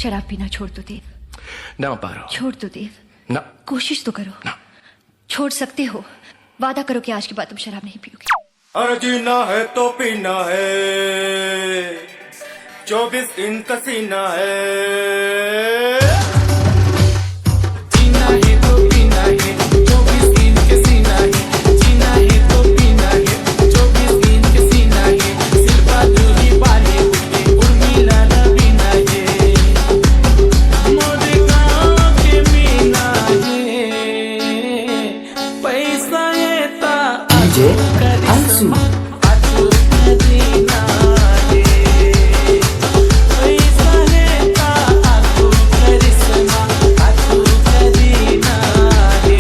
शराब पीना छोड़ दो देव। ना पारो। छोड़ दो देव। ना। कोशिश तो करो ना। छोड़ सकते हो। वादा करो कि आज के बाद तुम शराब नहीं पियोगे। अरे जीना है तो पीना है, 24 दिन का सीना है। जीना है तो पीना है, 24 दिन के सीना है। जीना है तो पीना है, 24 दिन के सीना है। सिर्फा दूरी पाले उठे उर्मिला नबीना है। मोरे गाँव के मीना है, पैसा है ता आजू करिश्मा, आजू करीना है। पैसा है ता आजू करिश्मा, आजू करीना है।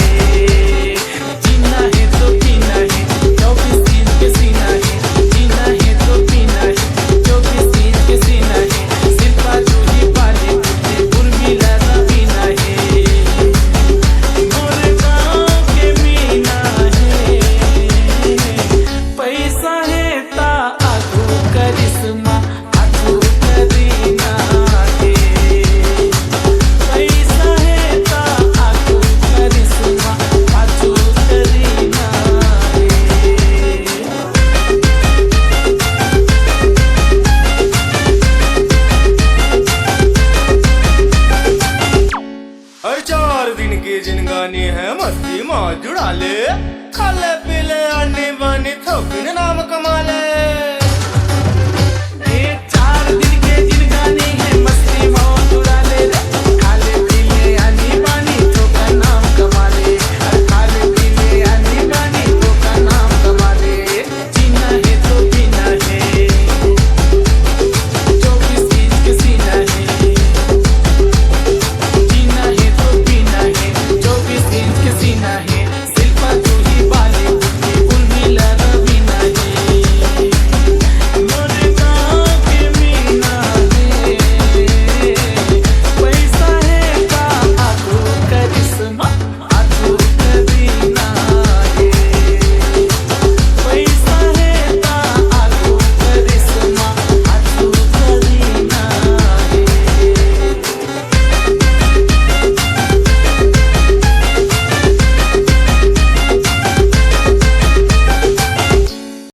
जीना है तो पीना है, 24 दिन के सीना है। जीना है तो पीना है, 24 दिन के सीना है। सिर्फा जूही पाले उठे उर्मिला नबीना है। मोरे गाँव के मीना है, पैसा है ता आजू करिश्मा, आजू करीना है। पैसा है ता आजू करिश्मा, आजू करीना है। हर 4 दिन की जिनगानी है, मस्ती माँ जुड़ा ले, खा ले